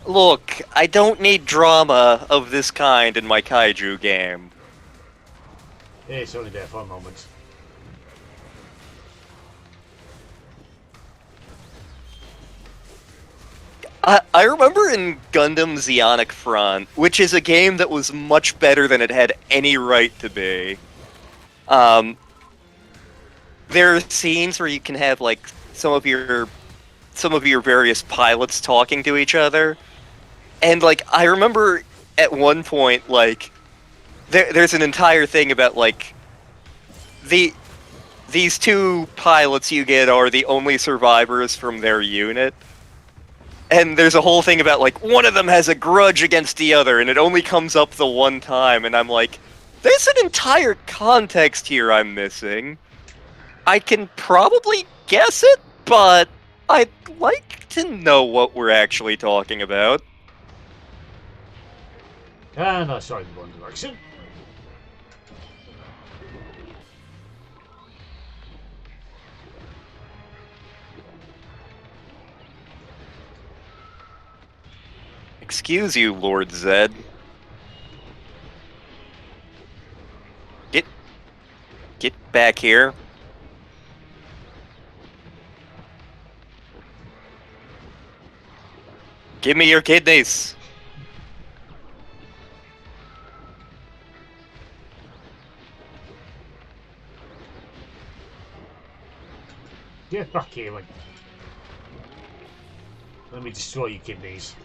Look, I don't need drama of this kind in my kaiju game. It's only there for a moment. I remember in Gundam Zeonic Front, which is a game that was much better than it had any right to be. Um, there are scenes where you can have like some of your various pilots talking to each other, and like I remember at one point like there's an entire thing about like the these two pilots you get are the only survivors from their unit. And there's a whole thing about like one of them has a grudge against the other and it only comes up the one time, and I'm like, there's an entire context here I'm missing. I can probably guess it, but I'd like to know what we're actually talking about. And I started in one direction. Excuse you, Lord Zed. Get get back here. Give me your kidneys. Get back here and let me destroy your kidneys.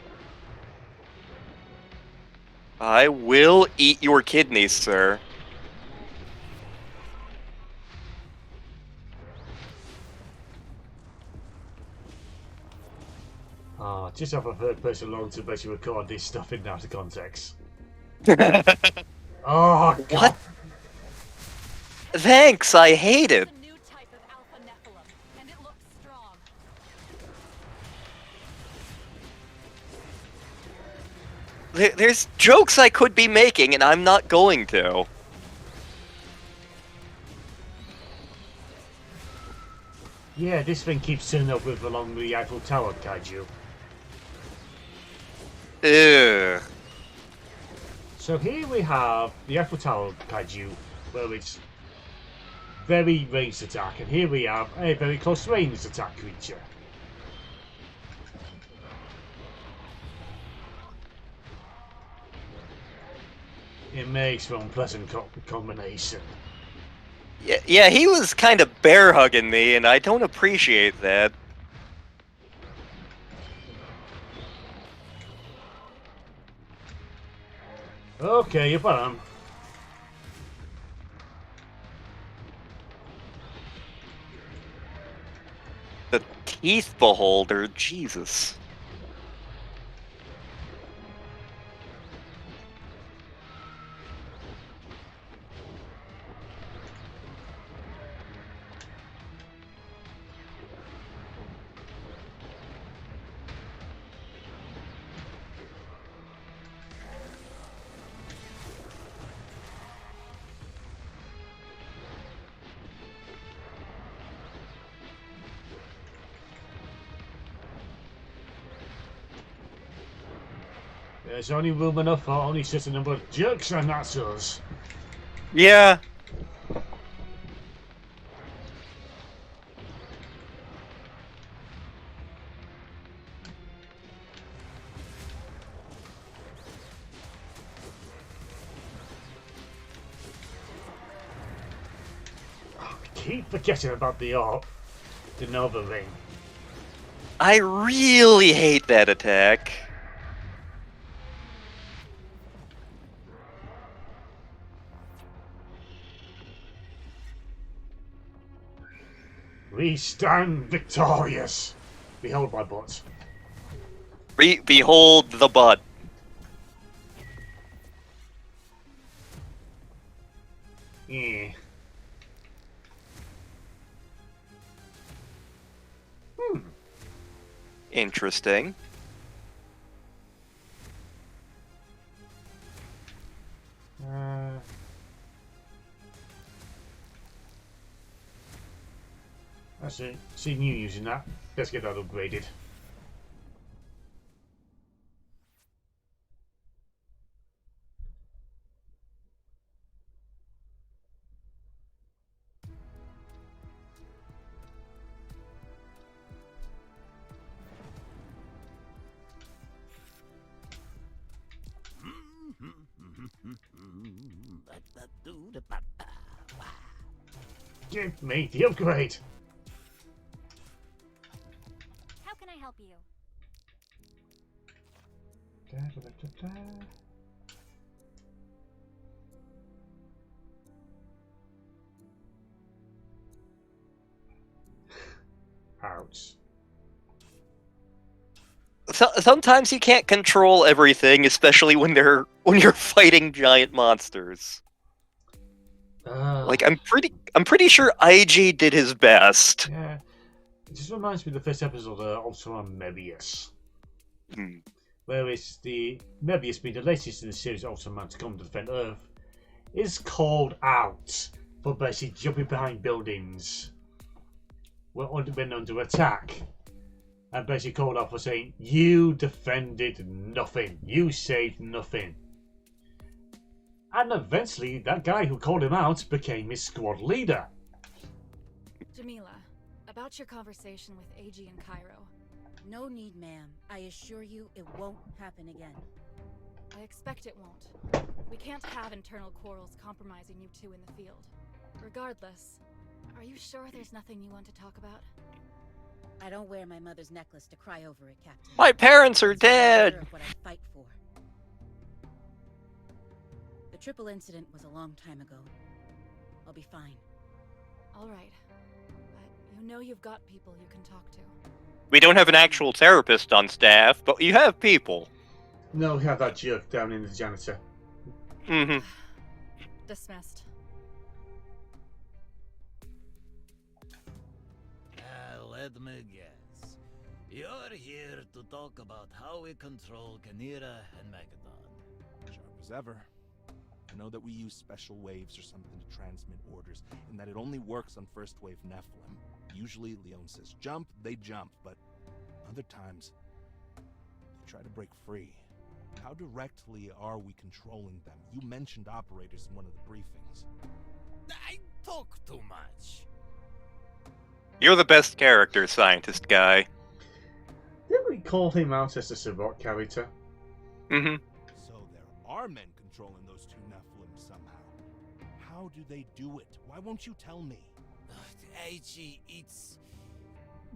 I will eat your kidneys, sir. Ah, just have a third person log to basically record this stuff in out of context. Oh god. What? Thanks, I hate it. A new type of alpha Nephilim, and it looks strong. There's jokes I could be making, and I'm not going to. Yeah, this thing keeps turning up with along the Eiffel Tower kaiju. Ugh. So here we have the Eiffel Tower kaiju, where it's very ranged attack, and here we have a very close range attack creature. It makes for an unpleasant combination. Yeah, he was kind of bear hugging me, and I don't appreciate that. Okay, you bottom. The teeth beholder, Jesus. There's only room enough for only such a number of jerks, and that's us. Yeah. Keep forgetting about the ARP, the Nova Ring. I really hate that attack. We stand victorious. Behold my butt. Behold the butt. Yeah. Interesting. That's it. Seen you using that. Let's get that upgraded. Give me the upgrade. How can I help you? Da, da, da, da, da. Ouch. Sometimes you can't control everything, especially when you're fighting giant monsters. Like I'm pretty sure IG did his best. Yeah. It just reminds me of the first episode of Ultra Mebius. Hmm. Where it's the Mebius being the latest in the series of Ultraman to come to defend Earth, is called out for basically jumping behind buildings when under attack. And basically called out for saying, you defended nothing. You saved nothing. And eventually, that guy who called him out became his squad leader. Jamila, about your conversation with AG and Cairo. No need, ma'am. I assure you it won't happen again. I expect it won't. We can't have internal quarrels compromising you two in the field. Regardless, are you sure there's nothing you want to talk about? I don't wear my mother's necklace to cry over it, Captain. My parents are It's the honor dead. of what I fight for. The triple incident was a long time ago. I'll be fine. All right. But you know you've got people you can talk to. We don't have an actual therapist on staff, but you have people. No, we have that jerk down in the janitor. Mm-hmm. Dismissed. Let me guess. You're here to talk about how we control Kanira and Megadon. Sharp as ever. I know that we use special waves or something to transmit orders, and that it only works on first wave Nephilim. Usually Leon says jump, they jump, but other times they try to break free. How directly are we controlling them? You mentioned operators in one of the briefings. I talk too much. You're the best character, scientist guy. Didn't we call him out as a Sabot character? Mm-hmm. So there are men controlling those two Nephilim somehow. How do they do it? Why won't you tell me? AG, it's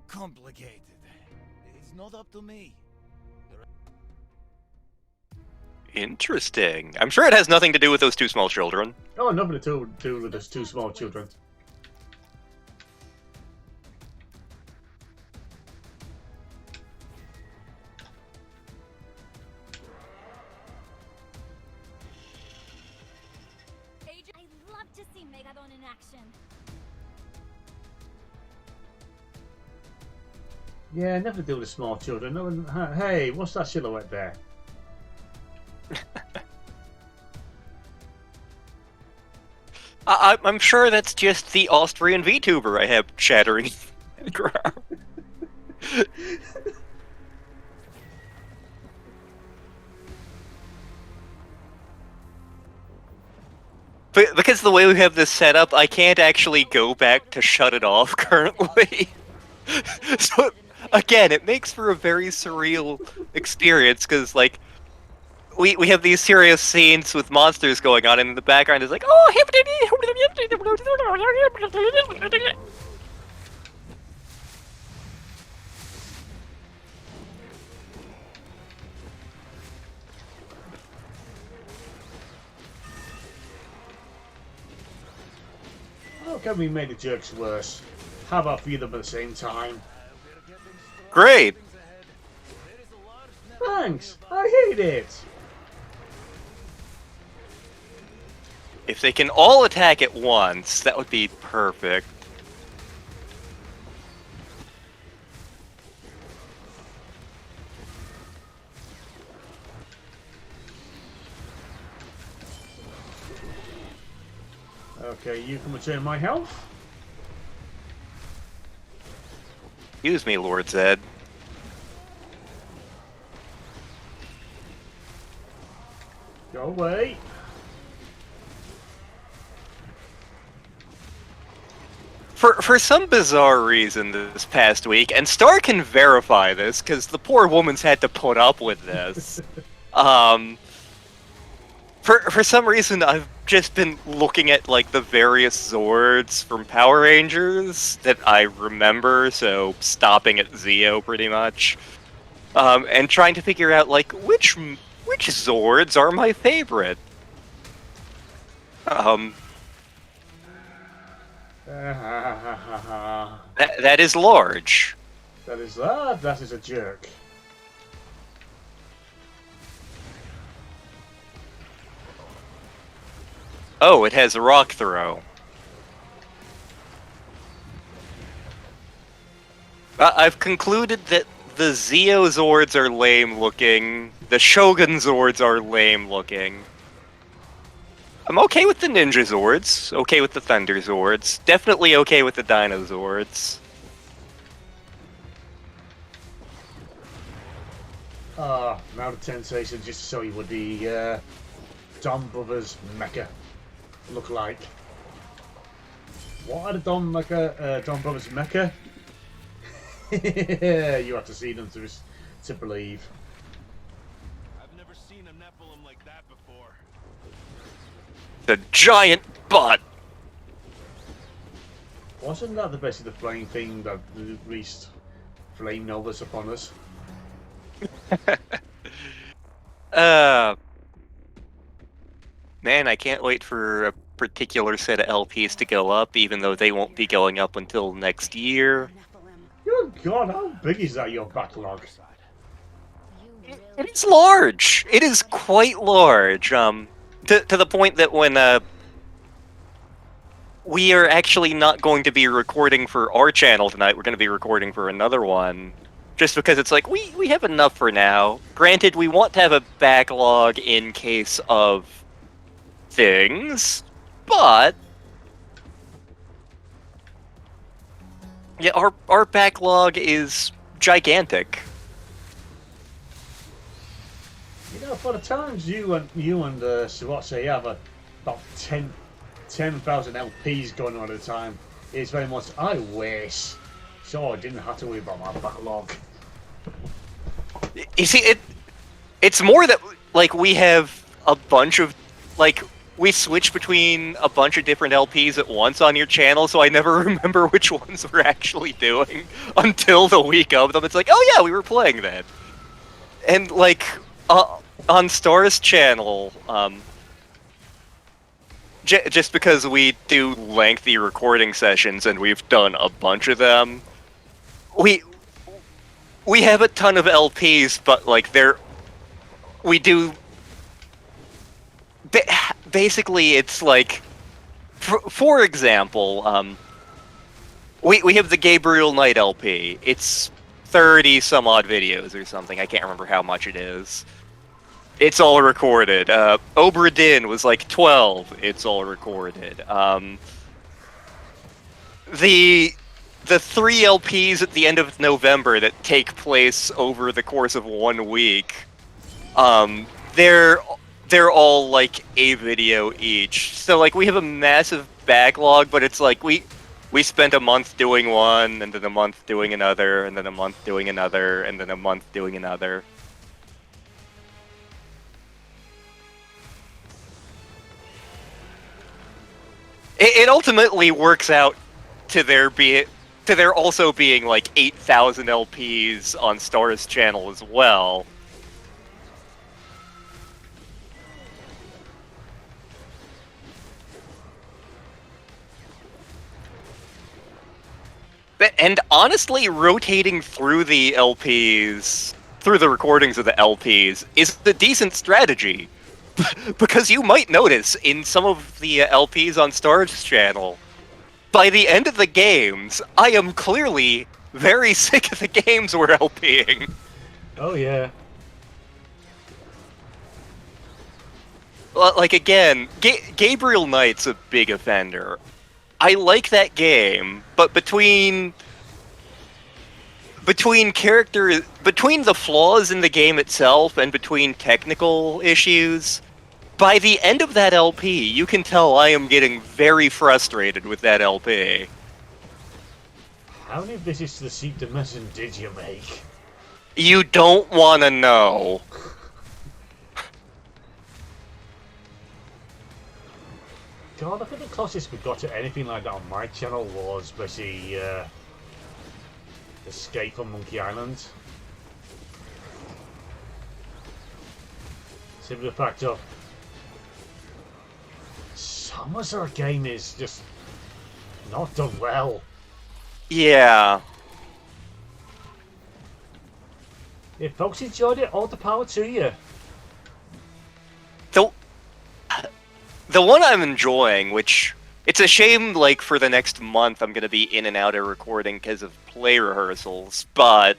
complicated. It's not up to me. Interesting. I'm sure it has nothing to do with those two small children. Oh, nothing to do with those two small children. I'd love to see Megadon in action. Yeah, never deal with small children. No one, hey, what's that silhouette there? I'm sure that's just the Austrian VTuber I have chattering in the ground. But because the way we have this set up, I can't actually go back to shut it off currently. So, again, it makes for a very surreal experience, because, like, we have these serious scenes with monsters going on, and in the background is like, oh, How can we make the jerks worse? How about feed them at the same time? great. Thanks, I hate it. If they can all attack at once, that would be perfect. Okay, you can return my health. Excuse me, Lord Zed. Go away. For some bizarre reason this past week, and Star can verify this, because the poor woman's had to put up with this, For some reason, I've just been looking at like the various Zords from Power Rangers that I remember, so stopping at Zeo pretty much, and trying to figure out like which Zords are my favorite. Um, that that is large. is that is a jerk. Oh, it has a rock throw. I've concluded that the Zeo Zords are lame looking, the Shogun Zords are lame looking. I'm okay with the Ninja Zords, okay with the Thunder Zords, definitely okay with the Dino Zords. Now the Tensation just to show you what the Don Brothers mecha look like. What are the Don Brothers mecha? You have to see them to believe. I've never seen a Nephilim like that before. The giant butt! Wasn't that the best of the flame thing that released flame novas upon us? Man, I can't wait for a particular set of LPs to go up, even though they won't be going up until next year. Good God, how big is that, your backlog? It's large! It is quite large, to the point that when, we are actually not going to be recording for our channel tonight, we're going to be recording for another one. Just because it's like, we have enough for now. Granted, we want to have a backlog in case of things, but yeah, our backlog is gigantic. You know, for the times you and Suwatse have about 10,000 LPs going on at a time, it's very much, I wish. So I didn't have to worry about my backlog. You see, it's more that, like, we have a bunch of, like, we switch between a bunch of different LPs at once on your channel, so I never remember which ones we're actually doing until the week of them. It's like, oh yeah, we were playing that. And, like, on Star's channel, just because we do lengthy recording sessions and we've done a bunch of them, we have a ton of LPs, but like we do. Basically, it's like, for example, we have the Gabriel Knight LP. It's 30 some odd videos or something. I can't remember how much it is. It's all recorded. Obra Dinn was like 12. It's all recorded. The 3 LPs at the end of November that take place over the course of 1 week, they're all like a video each. So like we have a massive backlog, but it's like we spent a month doing one, and then a month doing another, and then a month doing another, and then a month doing another. It ultimately works out to there also being like 8,000 LPs on Star's channel as well. And honestly, rotating through the LPs, through the recordings of the LPs, is a decent strategy. Because you might notice in some of the LPs on Star's channel, by the end of the games, I am clearly very sick of the games we're LPing. Oh yeah. Like again, Gabriel Knight's a big offender. I like that game, but between the flaws in the game itself and between technical issues, by the end of that LP, you can tell I am getting very frustrated with that LP. How many visits to the Seat Dimension did you make? You don't want to know. God, I think the closest we got to anything like that on my channel was basically Escape from Monkey Island. Simply the fact of some of our game is just not done well. Yeah. If folks enjoyed it, all the power to you. The one I'm enjoying, which it's a shame, like, for the next month I'm gonna be in and out of recording because of play rehearsals, but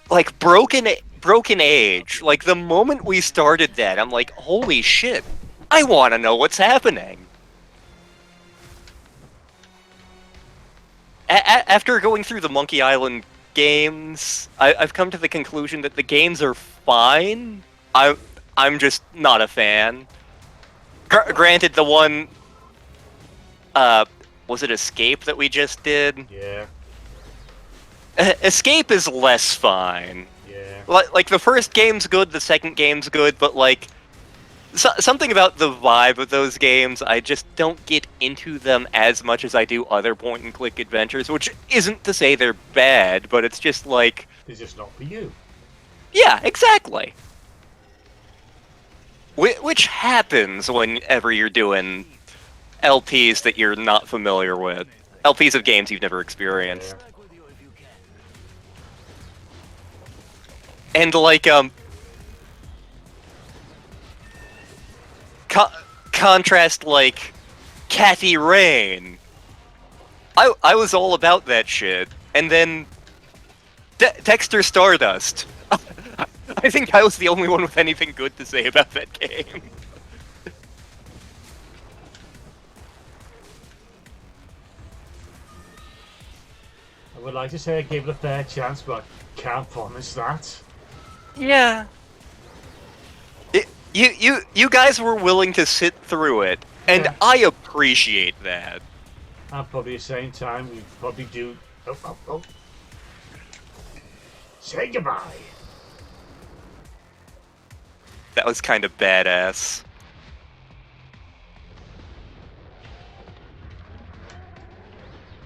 like Broken Age, like the moment we started that, I'm like, holy shit, I want to know what's happening. After going through the Monkey Island games, I've come to the conclusion that the games are fine. I'm just not a fan. Granted, the one, was it Escape that we just did? Yeah. Escape is less fine. Yeah. Like the first game's good, the second game's good, but like something about the vibe of those games, I just don't get into them as much as I do other point-and-click adventures, which isn't to say they're bad, but it's just like... They're just not for you. Yeah, exactly. Which happens whenever you're doing LPs that you're not familiar with. LPs of games you've never experienced. Yeah. And like, contrast, like, Cathy Rain. I was all about that shit. And then Dexter Stardust. I think I was the only one with anything good to say about that game. I would like to say I gave it a fair chance, but I can't promise that. Yeah. You guys were willing to sit through it, and Yeah. I appreciate that. And probably at the same time, we probably do... Oh. Say goodbye. That was kind of badass.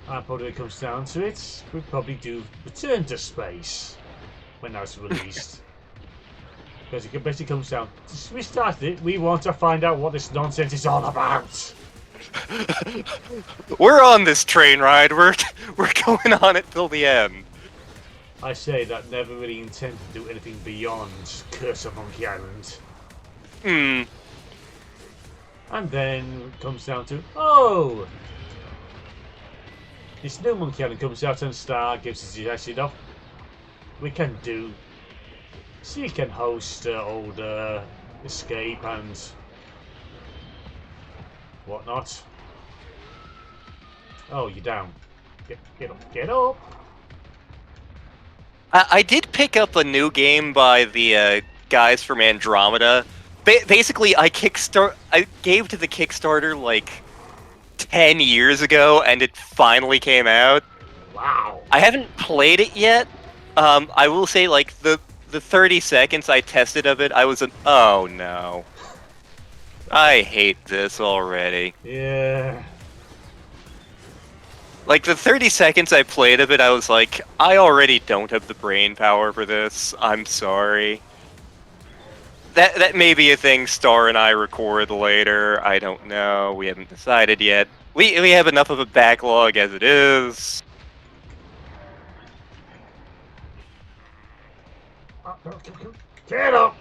And probably when it comes down to it, we'll probably do Return to Space when that's released. Because it basically comes down, we started it, we want to find out what this nonsense is all about. We're on this train ride. We're going on it till the end. I say that never really intended to do anything beyond Curse of Monkey Island. Hmm. And then it comes down to, oh! This new Monkey Island comes out and Star gives us the acid off. We can do. So you can host old Escape and whatnot. Oh, you're down. Get up, get up! I did pick up a new game by the guys from Andromeda. Basically, I gave to the Kickstarter like 10 years ago, and it finally came out. Wow! I haven't played it yet. I will say, like, the 30 seconds I tested of it, I was oh no. I hate this already. Yeah. Like, the 30 seconds I played of it, I was like, I already don't have the brain power for this. I'm sorry. That may be a thing Star and I record later. I don't know. We haven't decided yet. We have enough of a backlog as it is. Get up!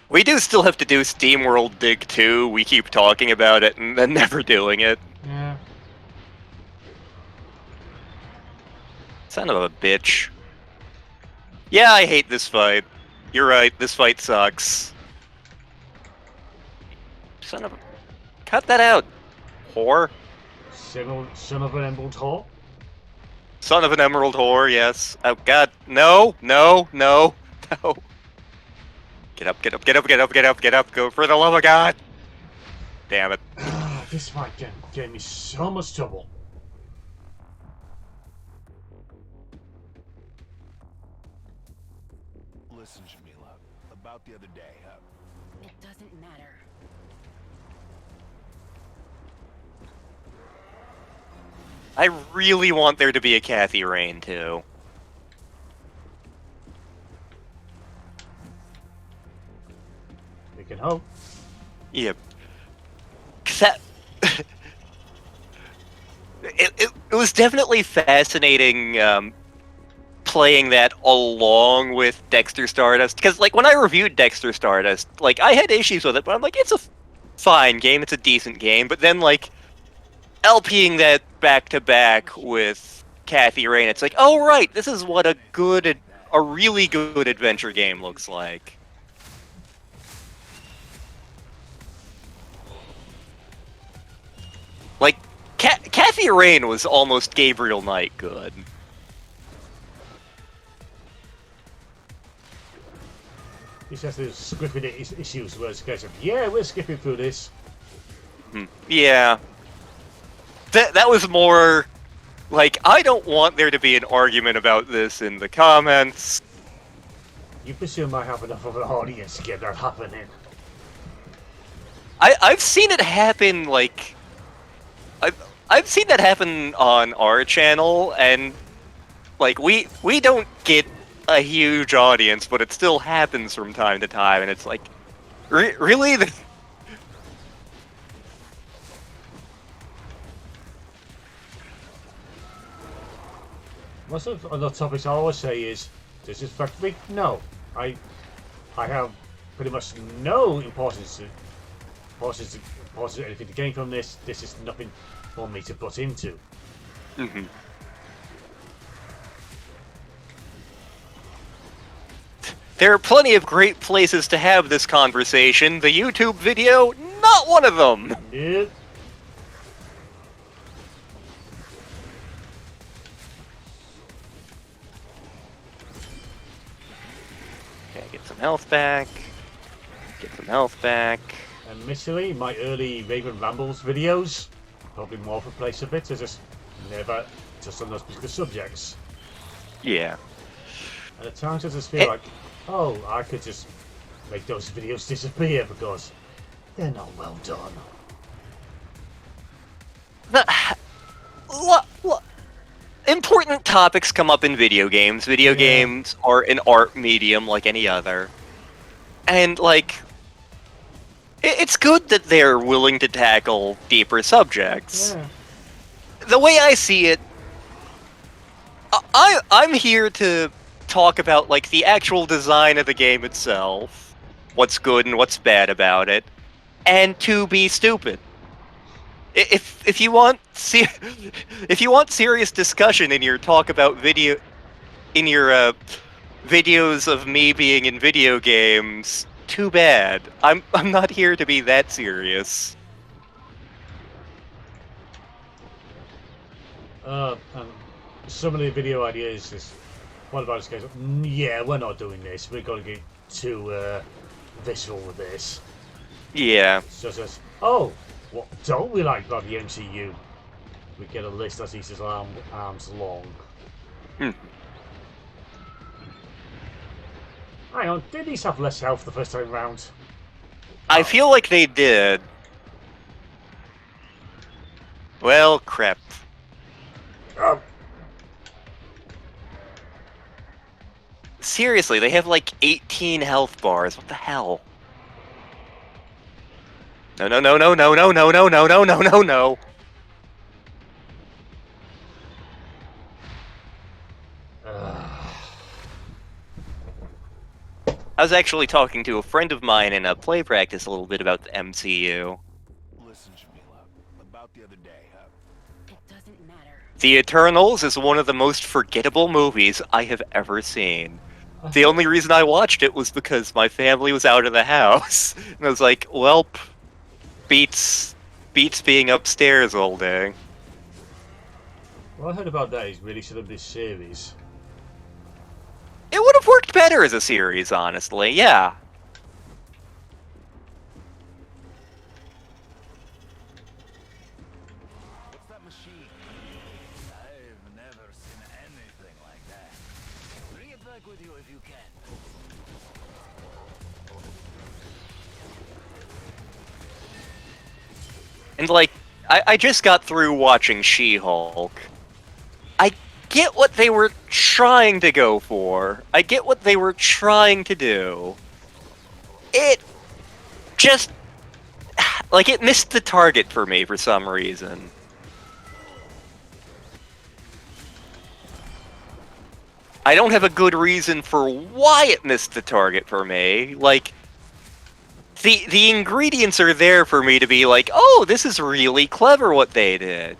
We do still have to do SteamWorld Dig 2. We keep talking about it and then never doing it. Yeah. Son of a bitch. Yeah, I hate this fight. You're right, this fight sucks. Son of a... Cut that out, whore. Son of an emerald whore? Son of an emerald whore, yes. Oh god, no, no, no, no. Get up, get up, get up, get up, get up, get up, go for the love of God! Damn it. This fight gave me so much trouble. Listen, Jamila. About the other day, It doesn't matter. I really want there to be a Kathy Rain, too. We can hope. Yep. 'Cause that... it was definitely fascinating, playing that along with Dexter Stardust, because, like, when I reviewed Dexter Stardust, like, I had issues with it, but I'm like, it's a fine game, it's a decent game, but then, like, LPing that back-to-back with Kathy Rain, it's like, oh, right, this is what a really good adventure game looks like. Like, Kathy Rain was almost Gabriel Knight good. He just has those scripting issues where it's a case of, yeah, we're skipping through this. Yeah. That was more like, I don't want there to be an argument about this in the comments. You presume I have enough of an audience to get that happening. I've seen it happen, like... I've seen that happen on our channel, and, like, we don't get a huge audience, but it still happens from time to time, and it's like, really? Most of the topics I always say is, does this affect me? No. I have pretty much no importance to anything to gain from this. This is nothing for me to butt into. Mm-hmm. There are plenty of great places to have this conversation. The YouTube video, not one of them! Nope. Okay, get some health back. Get some health back. Admittedly, my early Raven Rambles videos, probably more for place of it, I just never touched on those particular subjects. Yeah. And at times I just feel like, oh, I could just make those videos disappear because they're not well done. Important topics come up in video games. Video games are an art medium like any other. And, like, it's good that they're willing to tackle deeper subjects. Yeah. The way I see it, I'm here to talk about, like, the actual design of the game itself, what's good and what's bad about it, and to be stupid. If you want if you want serious discussion in your talk about videos of me being in video games, too bad. I'm not here to be that serious. And some of the video ideas is, what about this case? Yeah, we're not doing this. We're going to get too visceral with this. Yeah. So says, oh, what don't we like about the MCU? We get a list that's each arms long. Hmm. Hang on, did these have less health the first time round? I feel like they did. Well, crap. Oh. Seriously, they have like 18 health bars. What the hell? No, no, no, no, no, no, no, no, no, no, no, no, no. I was actually talking to a friend of mine in a play practice a little bit about the MCU. listen, Jamila. About the other day, It doesn't matter. The Eternals is one of the most forgettable movies I have ever seen. The only reason I watched it was because my family was out of the house. And I was like, welp, beats being upstairs all day. What I heard about that is releasing of this series. It would have worked better as a series, honestly, yeah. what's that machine? I've never seen anything like that. Bring it back with you if you can. And, like, I just got through watching She-Hulk. I get what they were trying to go for. I get what they were trying to do. It just... like, it missed the target for me for some reason. I don't have a good reason for why it missed the target for me. Like, the ingredients are there for me to be like, oh, this is really clever what they did.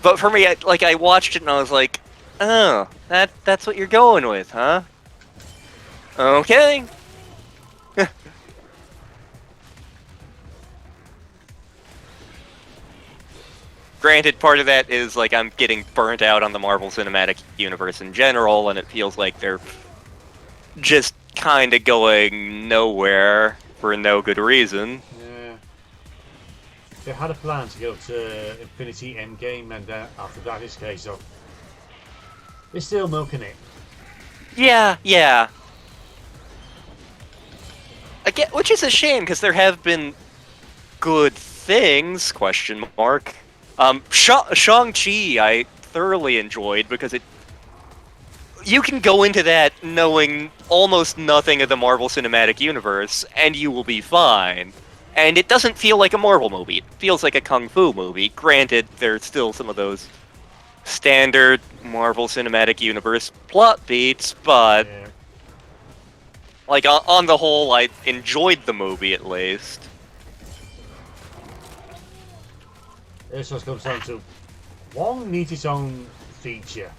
But for me, I watched it and I was like, oh, that's what you're going with, huh? Okay. Granted, part of that is, like, I'm getting burnt out on the Marvel Cinematic Universe in general, and it feels like they're just kind of going nowhere for no good reason. Yeah. They had a plan to go to Infinity Endgame, and after that, it's a case of they're still milking it. Yeah. Again, which is a shame, because there have been good things, question mark. Shang-Chi I thoroughly enjoyed, because you can go into that knowing almost nothing of the Marvel Cinematic Universe, and you will be fine. And it doesn't feel like a Marvel movie. It feels like a Kung Fu movie. Granted, there's still some of those standard Marvel Cinematic Universe plot beats, but... Yeah. like, on the whole, I enjoyed the movie, at least. This just comes down to Wong needs its own feature.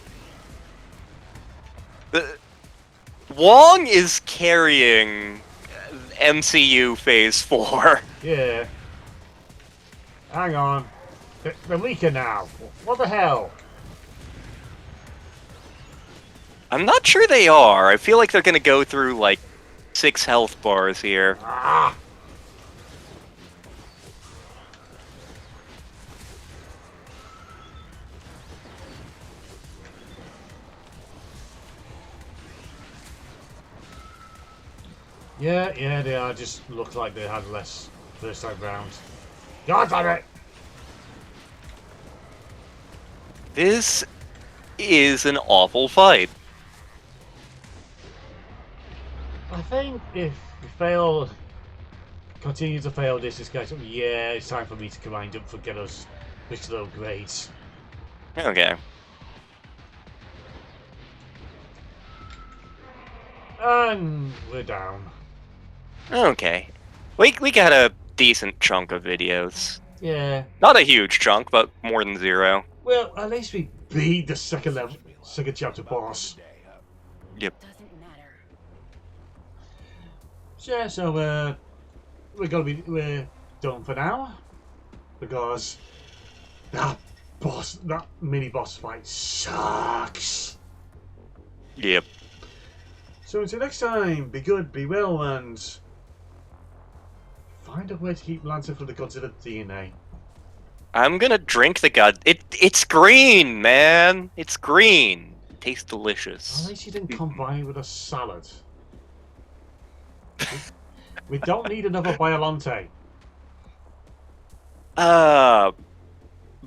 Wong is carrying MCU Phase 4. Yeah. Hang on. They're leaking now. What the hell? I'm not sure they are. I feel like they're gonna go through, like, 6 health bars here. Ah! Yeah, they are. Just look like they had less first time round. God damn it! This is an awful fight. I think if we fail, continue to fail this case, yeah, it's time for me to grind up for get us low grades. Okay. And we're down. Okay. We got a decent chunk of videos. Yeah. Not a huge chunk, but more than 0. Well, at least we beat the second chapter boss. Yep. Doesn't matter. Yeah, so we're done for now because that mini boss fight sucks. Yep. So until next time, be good, be well, and find a way to keep Lancer from the gods of the DNA. I'm gonna drink the god. It's green, man. It's green. Tastes delicious. At least you didn't combine it with a salad. We don't need another Biolante.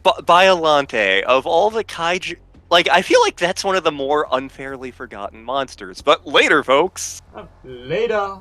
Biolante, of all the kaiju, like, I feel like that's one of the more unfairly forgotten monsters. But later, folks. Later.